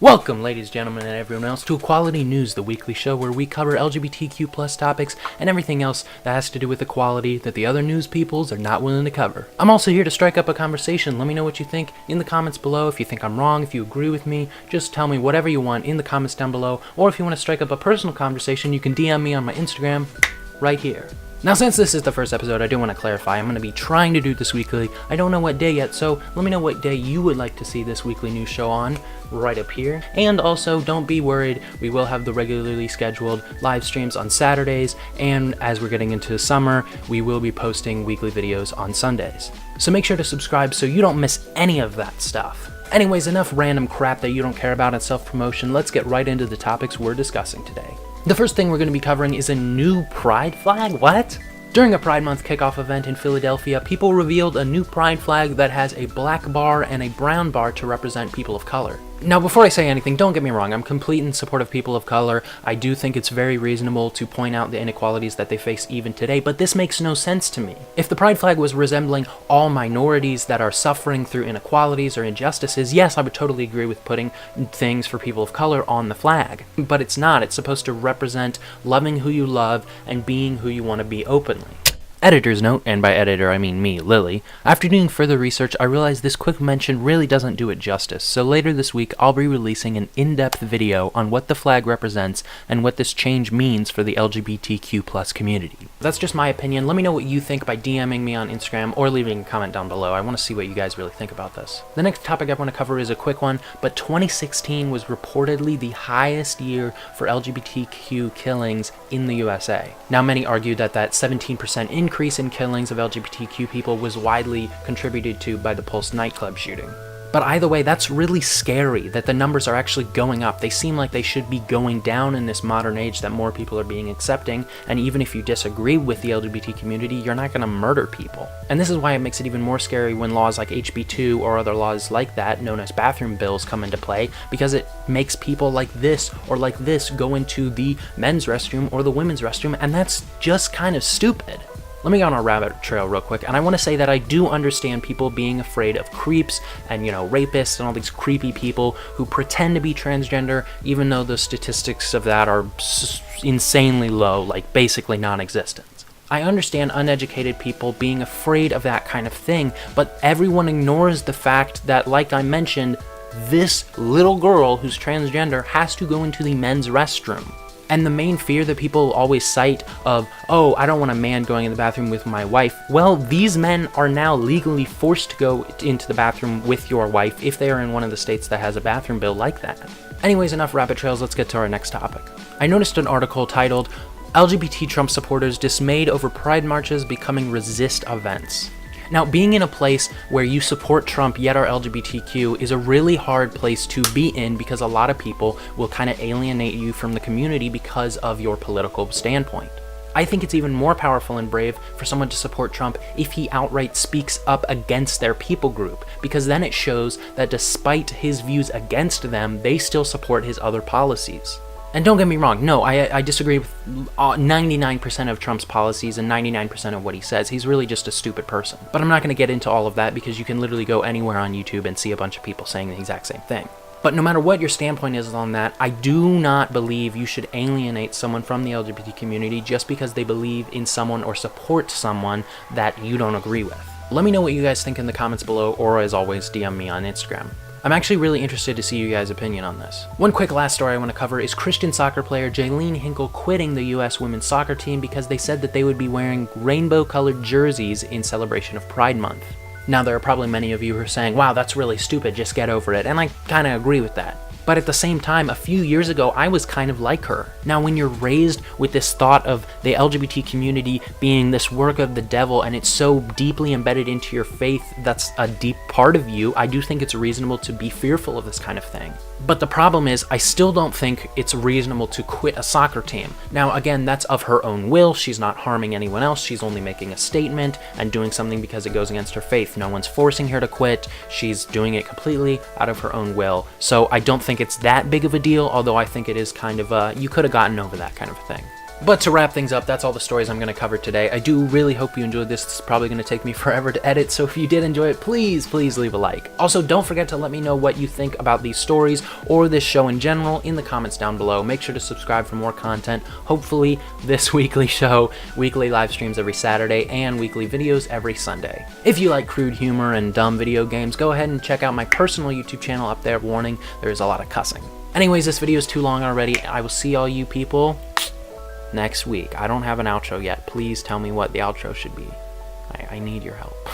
Welcome, ladies, gentlemen, and everyone else, to Equality News, the weekly show where we cover LGBTQ plus topics and everything else that has to do with equality that the other news peoples are not willing to cover. I'm also here to strike up a conversation. Let me know what you think in the comments below. If you think I'm wrong, if you agree with me, just tell me whatever you want in the comments down below. Or if you want to strike up a personal conversation, you can DM me on my Instagram right here. Now, since this is the first episode, I do want to clarify, I'm going to be trying to do this weekly. I don't know what day yet, so let me know what day you would like to see this weekly news show on, right up here. And also, don't be worried, we will have the regularly scheduled live streams on Saturdays, and as we're getting into summer, we will be posting weekly videos on Sundays. So make sure to subscribe so you don't miss any of that stuff. Anyways, enough random crap that you don't care about and self-promotion. Let's get right into the topics we're discussing today. The first thing we're going to be covering is a new pride flag. What? During a Pride Month kickoff event in Philadelphia, people revealed a new pride flag that has a black bar and a brown bar to represent people of color. Now, before I say anything, don't get me wrong, I'm complete in support of people of color. I do think it's very reasonable to point out the inequalities that they face even today, but this makes no sense to me. If the pride flag was resembling all minorities that are suffering through inequalities or injustices, yes, I would totally agree with putting things for people of color on the flag. But it's not. It's supposed to represent loving who you love and being who you want to be openly. Editor's note, and by editor I mean me, Lily. After doing further research, I realized this quick mention really doesn't do it justice, so later this week I'll be releasing an in-depth video on what the flag represents and what this change means for the LGBTQ plus community. That's just my opinion. Let me know what you think by DMing me on Instagram or leaving a comment down below. I want to see what you guys really think about this. The next topic I want to cover is a quick one, but 2016 was reportedly the highest year for LGBTQ killings in the USA. Now, many argue that 17% increase in killings of LGBTQ people was widely contributed to by the Pulse nightclub shooting. But either way, that's really scary that the numbers are actually going up. They seem like they should be going down in this modern age that more people are being accepting, and even if you disagree with the LGBT community, you're not going to murder people. And this is why it makes it even more scary when laws like HB2 or other laws like that, known as bathroom bills, come into play, because it makes people like this or like this go into the men's restroom or the women's restroom, and that's just kind of stupid. Let me go on a rabbit trail real quick, and I want to say that I do understand people being afraid of creeps and, rapists and all these creepy people who pretend to be transgender, even though the statistics of that are insanely low, like basically non-existent. I understand uneducated people being afraid of that kind of thing, but everyone ignores the fact that, like I mentioned, this little girl who's transgender has to go into the men's restroom. And the main fear that people always cite of, oh, I don't want a man going in the bathroom with my wife. Well, these men are now legally forced to go into the bathroom with your wife if they are in one of the states that has a bathroom bill like that. Anyways, enough rabbit trails, let's get to our next topic. I noticed an article titled, LGBT Trump supporters dismayed over pride marches becoming resist events. Now, being in a place where you support Trump yet are LGBTQ is a really hard place to be in because a lot of people will kind of alienate you from the community because of your political standpoint. I think it's even more powerful and brave for someone to support Trump if he outright speaks up against their people group, because then it shows that despite his views against them, they still support his other policies. And don't get me wrong, no, I disagree with 99% of Trump's policies and 99% of what he says. He's really just a stupid person. But I'm not going to get into all of that because you can literally go anywhere on YouTube and see a bunch of people saying the exact same thing. But no matter what your standpoint is on that, I do not believe you should alienate someone from the LGBT community just because they believe in someone or support someone that you don't agree with. Let me know what you guys think in the comments below, or as always, DM me on Instagram. I'm actually really interested to see you guys' opinion on this. One quick last story I want to cover is Christian soccer player Jaylene Hinkle quitting the US women's soccer team because they said that they would be wearing rainbow-colored jerseys in celebration of Pride Month. Now, there are probably many of you who are saying, wow, that's really stupid, just get over it, and I kind of agree with that. But at the same time, a few years ago, I was kind of like her. Now, when you're raised with this thought of the LGBT community being this work of the devil, and it's so deeply embedded into your faith that's a deep part of you, I do think it's reasonable to be fearful of this kind of thing. But the problem is, I still don't think it's reasonable to quit a soccer team. Now, again, that's of her own will. She's not harming anyone else. She's only making a statement and doing something because it goes against her faith. No one's forcing her to quit. She's doing it completely out of her own will. So I don't think it's that big of a deal, although I think it is kind of you could have gotten over that kind of thing. But to wrap things up, that's all the stories I'm going to cover today. I do really hope you enjoyed this. This is probably going to take me forever to edit, so if you did enjoy it, please leave a like. Also, don't forget to let me know what you think about these stories or this show in general in the comments down below. Make sure to subscribe for more content. Hopefully, this weekly show, weekly live streams every Saturday, and weekly videos every Sunday. If you like crude humor and dumb video games, go ahead and check out my personal YouTube channel up there. Warning, there's a lot of cussing. Anyways, this video is too long already. I will see all you people next week. I don't have an outro yet. Please tell me what the outro should be. I need your help.